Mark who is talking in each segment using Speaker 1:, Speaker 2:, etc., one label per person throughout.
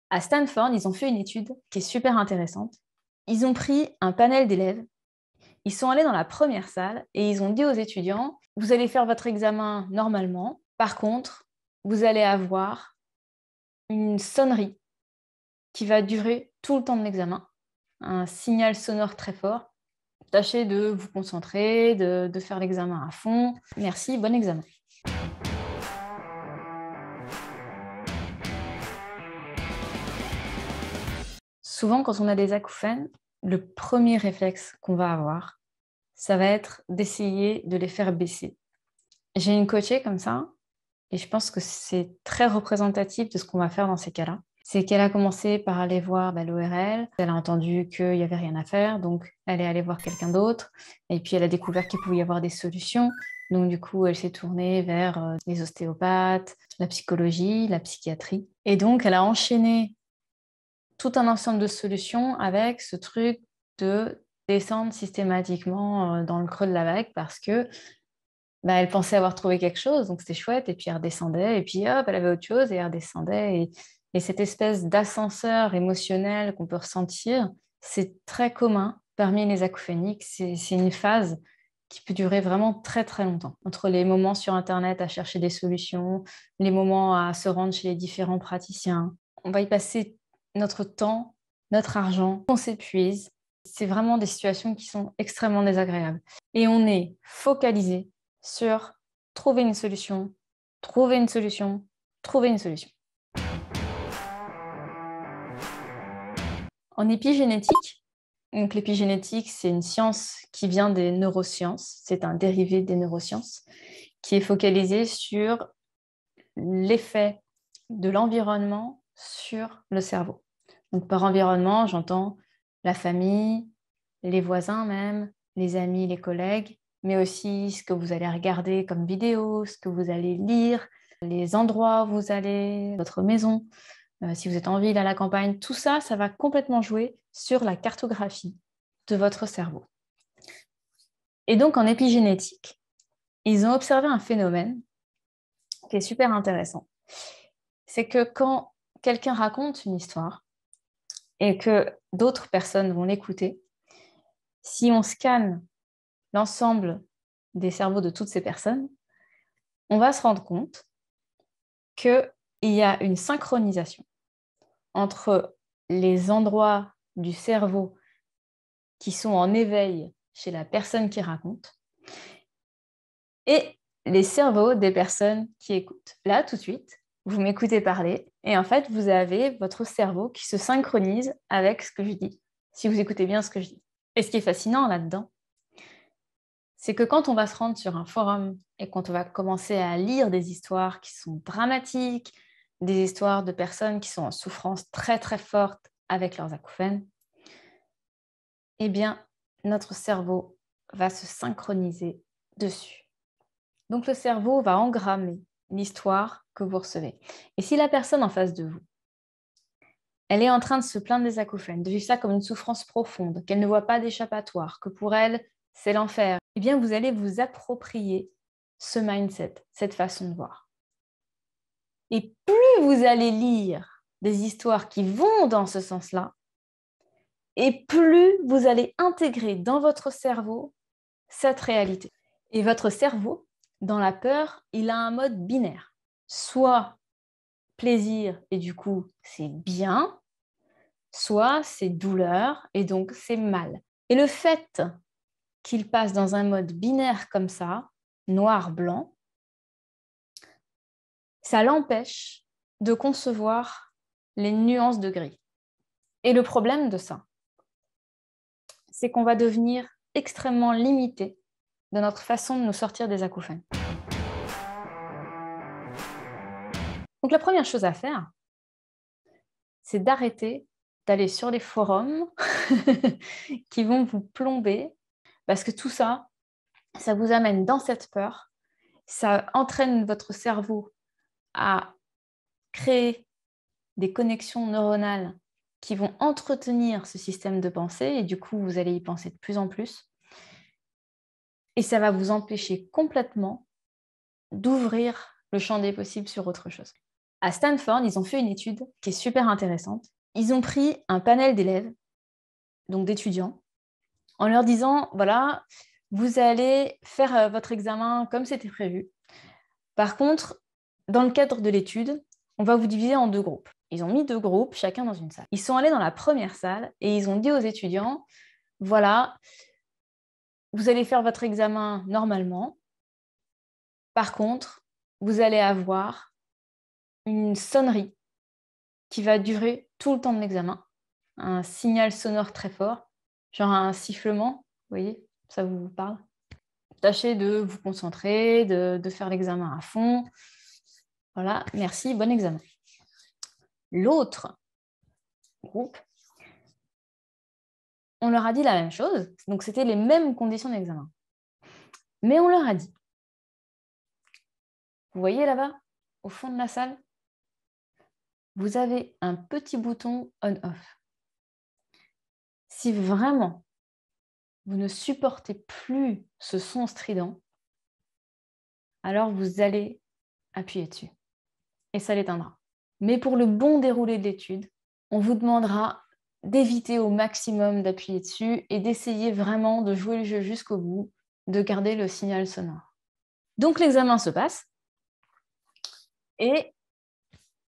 Speaker 1: À Stanford, ils ont fait une étude qui est super intéressante. Ils ont pris un panel d'élèves, ils sont allés dans la première salle et ils ont dit aux étudiants, vous allez faire votre examen normalement, par contre, vous allez avoir une sonnerie qui va durer tout le temps de l'examen, un signal sonore très fort. Tâchez de vous concentrer, de faire l'examen à fond. Merci, bon examen. Souvent, quand on a des acouphènes, le premier réflexe qu'on va avoir, ça va être d'essayer de les faire baisser. J'ai une coachée comme ça, et je pense que c'est très représentatif de ce qu'on va faire dans ces cas-là. C'est qu'elle a commencé par aller voir l'ORL, elle a entendu qu'il n'y avait rien à faire, donc elle est allée voir quelqu'un d'autre, et puis elle a découvert qu'il pouvait y avoir des solutions. Donc du coup, elle s'est tournée vers les ostéopathes, la psychologie, la psychiatrie. Et donc, elle a enchaîné tout un ensemble de solutions avec ce truc de descendre systématiquement dans le creux de la vague parce que elle pensait avoir trouvé quelque chose, donc c'était chouette, et puis elle redescendait, et puis hop, elle avait autre chose, et elle redescendait. Et cette espèce d'ascenseur émotionnel qu'on peut ressentir, c'est très commun parmi les acouphéniques. C'est une phase qui peut durer vraiment très très longtemps. Entre les moments sur Internet à chercher des solutions, les moments à se rendre chez les différents praticiens, on va y passer notre temps, notre argent, on s'épuise. C'est vraiment des situations qui sont extrêmement désagréables. Et on est focalisé sur trouver une solution, trouver une solution, trouver une solution. En épigénétique, donc l'épigénétique, c'est une science qui vient des neurosciences, c'est un dérivé des neurosciences, qui est focalisé sur l'effet de l'environnement sur le cerveau. Donc par environnement, j'entends la famille, les voisins même, les amis, les collègues, mais aussi ce que vous allez regarder comme vidéo, ce que vous allez lire, les endroits où vous allez, votre maison, si vous êtes en ville, à la campagne, tout ça, ça va complètement jouer sur la cartographie de votre cerveau. Et donc en épigénétique, ils ont observé un phénomène qui est super intéressant. C'est que quand quelqu'un raconte une histoire et que d'autres personnes vont l'écouter, si on scanne l'ensemble des cerveaux de toutes ces personnes, on va se rendre compte qu'il y a une synchronisation entre les endroits du cerveau qui sont en éveil chez la personne qui raconte et les cerveaux des personnes qui écoutent. Là, tout de suite, vous m'écoutez parler et en fait, vous avez votre cerveau qui se synchronise avec ce que je dis, si vous écoutez bien ce que je dis. Et ce qui est fascinant là-dedans, c'est que quand on va se rendre sur un forum et quand on va commencer à lire des histoires qui sont dramatiques, des histoires de personnes qui sont en souffrance très très forte avec leurs acouphènes, eh bien, notre cerveau va se synchroniser dessus. Donc, le cerveau va engrammer l'histoire que vous recevez. Et si la personne en face de vous, elle est en train de se plaindre des acouphènes, de vivre ça comme une souffrance profonde, qu'elle ne voit pas d'échappatoire, que pour elle, c'est l'enfer, eh bien, vous allez vous approprier ce mindset, cette façon de voir. Et plus vous allez lire des histoires qui vont dans ce sens-là, et plus vous allez intégrer dans votre cerveau cette réalité. Et votre cerveau, dans la peur, il a un mode binaire. Soit plaisir, et du coup, c'est bien, soit c'est douleur, et donc c'est mal. Et le fait qu'il passe dans un mode binaire comme ça, noir-blanc, ça l'empêche de concevoir les nuances de gris. Et le problème de ça, c'est qu'on va devenir extrêmement limité dans notre façon de nous sortir des acouphènes. Donc la première chose à faire, c'est d'arrêter d'aller sur les forums qui vont vous plomber, parce que tout ça, ça vous amène dans cette peur, ça entraîne votre cerveau à créer des connexions neuronales qui vont entretenir ce système de pensée, et du coup, vous allez y penser de plus en plus. Et ça va vous empêcher complètement d'ouvrir le champ des possibles sur autre chose. À Stanford, ils ont fait une étude qui est super intéressante. Ils ont pris un panel d'élèves, donc d'étudiants, en leur disant, voilà, vous allez faire votre examen comme c'était prévu. Par contre, dans le cadre de l'étude, on va vous diviser en 2 groupes. Ils ont mis 2 groupes, chacun dans une salle. Ils sont allés dans la première salle et ils ont dit aux étudiants, voilà, vous allez faire votre examen normalement. Par contre, vous allez avoir une sonnerie qui va durer tout le temps de l'examen, un signal sonore très fort, genre un sifflement, vous voyez, ça vous parle. Tâchez de vous concentrer, de faire l'examen à fond. Voilà, merci, bon examen. L'autre groupe, on leur a dit la même chose, donc c'était les mêmes conditions d'examen. Mais on leur a dit, vous voyez là-bas, au fond de la salle, vous avez un petit bouton on-off. Si vraiment vous ne supportez plus ce son strident, alors vous allez appuyer dessus et ça l'éteindra. Mais pour le bon déroulé de l'étude, on vous demandera d'éviter au maximum d'appuyer dessus et d'essayer vraiment de jouer le jeu jusqu'au bout, de garder le signal sonore. Donc l'examen se passe et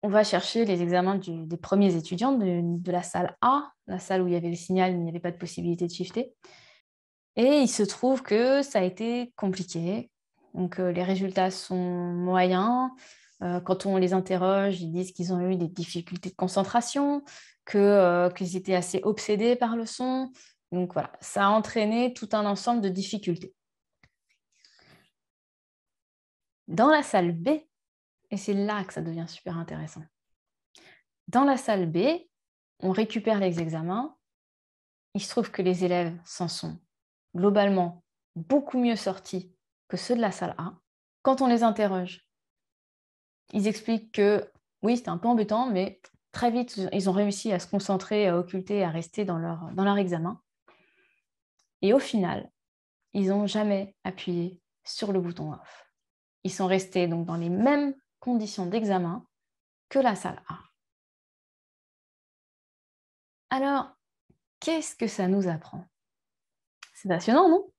Speaker 1: on va chercher les examens des premiers étudiants de la salle A, la salle où il y avait le signal, mais il n'y avait pas de possibilité de shifter. Et il se trouve que ça a été compliqué. Donc les résultats sont moyens. Quand on les interroge, ils disent qu'ils ont eu des difficultés de concentration, qu'ils étaient assez obsédés par le son. Donc voilà, ça a entraîné tout un ensemble de difficultés. Dans la salle B, et c'est là que ça devient super intéressant. Dans la salle B, on récupère les examens. Il se trouve que les élèves s'en sont globalement beaucoup mieux sortis que ceux de la salle A. Quand on les interroge, ils expliquent que oui, c'était un peu embêtant, mais très vite, ils ont réussi à se concentrer, à occulter, à rester dans leur examen. Et au final, ils n'ont jamais appuyé sur le bouton off. Ils sont restés donc dans les mêmes conditions d'examen que la salle A. Alors, qu'est-ce que ça nous apprend? C'est passionnant, non?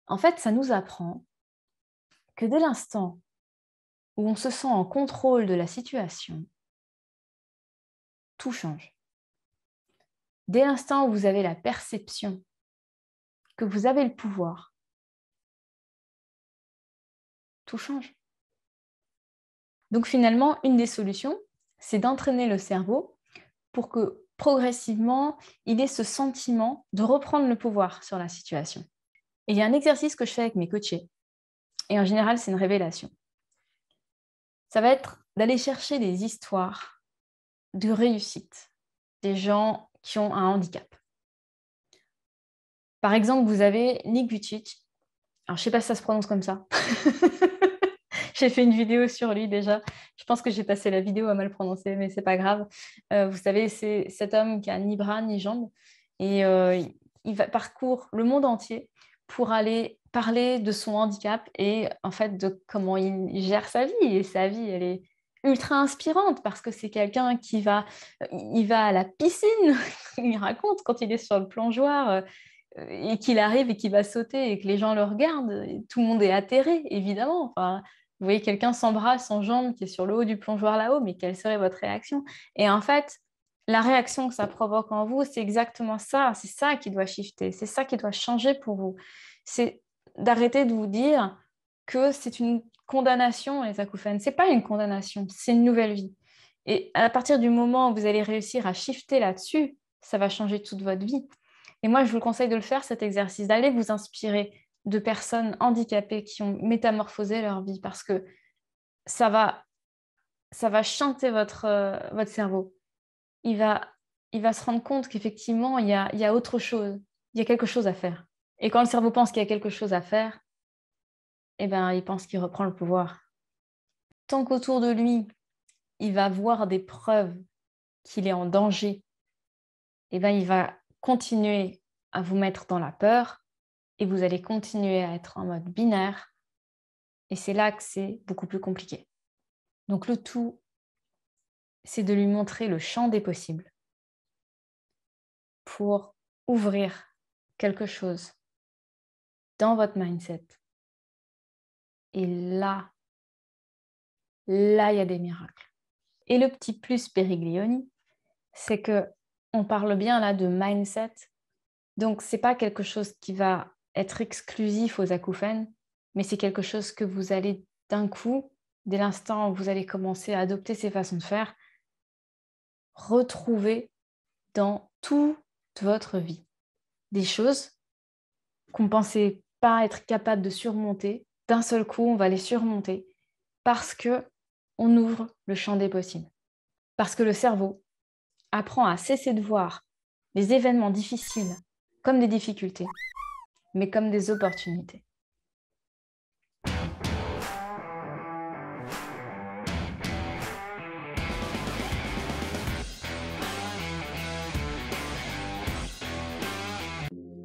Speaker 1: En fait, ça nous apprend que dès l'instant où on se sent en contrôle de la situation, tout change. Dès l'instant où vous avez la perception que vous avez le pouvoir, tout change. Donc finalement, une des solutions, c'est d'entraîner le cerveau pour que progressivement, il ait ce sentiment de reprendre le pouvoir sur la situation. Et il y a un exercice que je fais avec mes coachés, et en général, c'est une révélation. Ça va être d'aller chercher des histoires de réussite des gens qui ont un handicap. Par exemple, vous avez Nick Vujicic. Alors, je ne sais pas si ça se prononce comme ça. J'ai fait une vidéo sur lui déjà. Je pense que j'ai passé la vidéo à mal prononcer, mais c'est pas grave. Vous savez, c'est cet homme qui a ni bras ni jambes et il parcourt le monde entier pour aller parler de son handicap et en fait de comment il gère sa vie. Et sa vie, elle est ultra inspirante parce que c'est quelqu'un il va à la piscine. Il raconte quand il est sur le plongeoir et qu'il arrive et qu'il va sauter et que les gens le regardent. Tout le monde est atterré, évidemment. Enfin, vous voyez quelqu'un sans bras, sans jambes, qui est sur le haut du plongeoir là-haut, mais quelle serait votre réaction? Et en fait, la réaction que ça provoque en vous, c'est exactement ça. C'est ça qui doit shifter. C'est ça qui doit changer pour vous. C'est d'arrêter de vous dire que c'est une condamnation, les acouphènes. Ce n'est pas une condamnation, c'est une nouvelle vie. Et à partir du moment où vous allez réussir à shifter là-dessus, ça va changer toute votre vie. Et moi, je vous conseille de le faire, cet exercice, d'aller vous inspirer de personnes handicapées qui ont métamorphosé leur vie parce que ça va chanter votre cerveau. Il va se rendre compte qu'effectivement, il y a autre chose. Il y a quelque chose à faire. Et quand le cerveau pense qu'il y a quelque chose à faire, eh ben, il pense qu'il reprend le pouvoir. Tant qu'autour de lui, il va voir des preuves qu'il est en danger, eh ben, il va continuer à vous mettre dans la peur et vous allez continuer à être en mode binaire. Et c'est là que c'est beaucoup plus compliqué. Donc le tout, c'est de lui montrer le champ des possibles pour ouvrir quelque chose dans votre mindset. Et là, il y a des miracles. Et le petit plus Périglioni, c'est qu'on parle bien là de mindset. Donc, ce n'est pas quelque chose qui va être exclusif aux acouphènes, mais c'est quelque chose que vous allez d'un coup, dès l'instant où vous allez commencer à adopter ces façons de faire, retrouver dans toute votre vie. Des choses qu'on ne pensait pas être capable de surmonter, d'un seul coup, on va les surmonter parce qu'on ouvre le champ des possibles. Parce que le cerveau apprend à cesser de voir les événements difficiles comme des difficultés, mais comme des opportunités.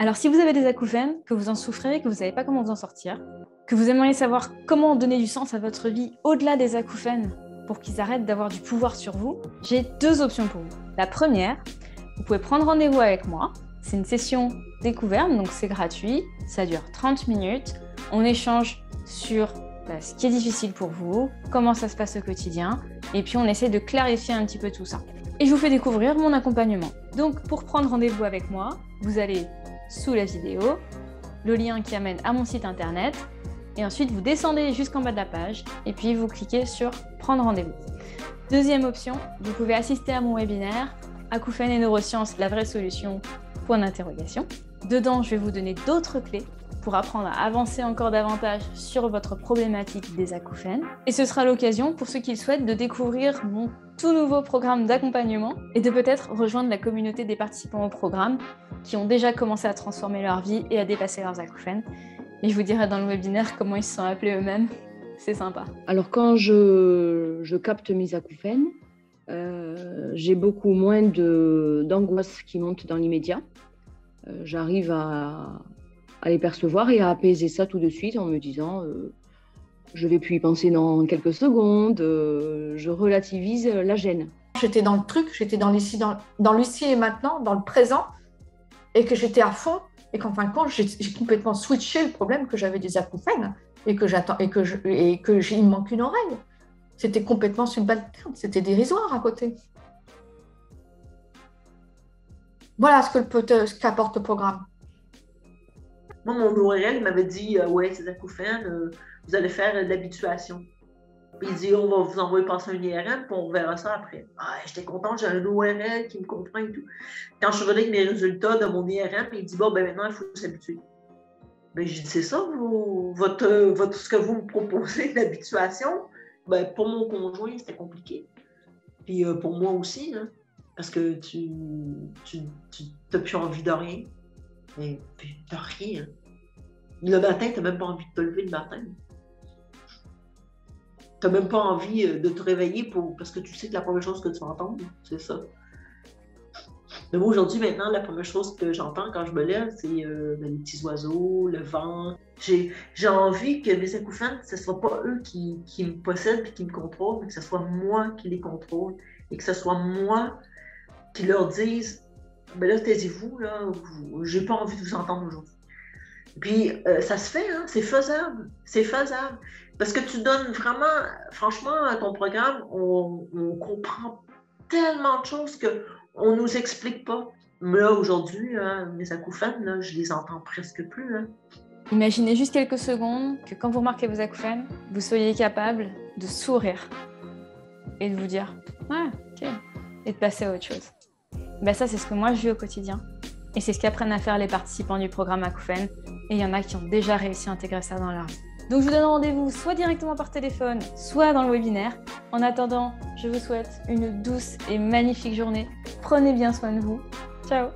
Speaker 1: Alors, si vous avez des acouphènes, que vous en souffrez, que vous ne savez pas comment vous en sortir, que vous aimeriez savoir comment donner du sens à votre vie au-delà des acouphènes pour qu'ils arrêtent d'avoir du pouvoir sur vous, j'ai 2 options pour vous. La première, vous pouvez prendre rendez-vous avec moi. C'est une session découverte, donc c'est gratuit. Ça dure 30 minutes. On échange sur ce qui est difficile pour vous, comment ça se passe au quotidien, et puis on essaie de clarifier un petit peu tout ça. Et je vous fais découvrir mon accompagnement. Donc, pour prendre rendez-vous avec moi, vous allez sous la vidéo, le lien qui amène à mon site internet, et ensuite vous descendez jusqu'en bas de la page et puis vous cliquez sur prendre rendez-vous. Deuxième option, vous pouvez assister à mon webinaire Acouphènes et neurosciences, la vraie solution, point d'interrogation. Dedans, je vais vous donner d'autres clés pour apprendre à avancer encore davantage sur votre problématique des acouphènes. Et ce sera l'occasion pour ceux qui le souhaitent de découvrir mon tout nouveau programme d'accompagnement et de peut-être rejoindre la communauté des participants au programme qui ont déjà commencé à transformer leur vie et à dépasser leurs acouphènes. Et je vous dirai dans le webinaire comment ils se sont appelés eux-mêmes. C'est sympa.
Speaker 2: Alors quand je capte mes acouphènes, j'ai beaucoup moins d'angoisse qui monte dans l'immédiat. J'arrive à les percevoir et à apaiser ça tout de suite en me disant je vais plus y penser dans quelques secondes, je relativise la gêne.
Speaker 3: J'étais dans le truc, j'étais dans l'ici et maintenant, dans le présent, et que j'étais à fond, et qu'en fin de compte, j'ai complètement switché le problème que j'avais des acouphènes, et qu'il me manque une oreille. C'était complètement subalterne, c'était dérisoire à côté. Voilà ce qu'apporte le programme.
Speaker 4: Moi, mon ORL m'avait dit ouais, ces acouphènes, vous allez faire de l'habituation. Puis il dit on va vous envoyer passer un IRM, puis on verra ça après. Ah, j'étais contente, j'ai un ORL qui me comprend et tout. Quand je suis revenue avec mes résultats de mon IRM, il dit bon, ben maintenant, il faut s'habituer. Ben, j'ai dit c'est ça, ce que vous me proposez d'habituation. Ben, pour mon conjoint, c'était compliqué. Puis pour moi aussi, hein, parce que tu n'as plus envie de rien. Mais de rien. Le matin, tu n'as même pas envie de te lever le matin. Tu n'as même pas envie de te réveiller parce que tu sais que la première chose que tu vas entendre, c'est ça. Mais moi, aujourd'hui, maintenant, la première chose que j'entends quand je me lève, c'est les petits oiseaux, le vent. J'ai envie que mes acouphènes, ce ne soit pas eux qui me possèdent et qui me contrôlent, mais que ce soit moi qui les contrôle et que ce soit moi qui leur dise ben là, taisez-vous, là, j'ai pas envie de vous entendre aujourd'hui. Puis, ça se fait, hein, c'est faisable. Parce que tu donnes vraiment, franchement, à ton programme, on comprend tellement de choses qu'on ne nous explique pas. Mais là, aujourd'hui, hein, mes acouphènes, là, je les entends presque plus. Hein.
Speaker 1: Imaginez juste quelques secondes que quand vous remarquez vos acouphènes, vous soyez capable de sourire et de vous dire « Ouais, ok » et de passer à autre chose. Ben ça, c'est ce que moi je vis au quotidien. Et c'est ce qu'apprennent à faire les participants du programme Acouphènes. Et il y en a qui ont déjà réussi à intégrer ça dans leur vie. Donc je vous donne rendez-vous soit directement par téléphone, soit dans le webinaire. En attendant, je vous souhaite une douce et magnifique journée. Prenez bien soin de vous. Ciao!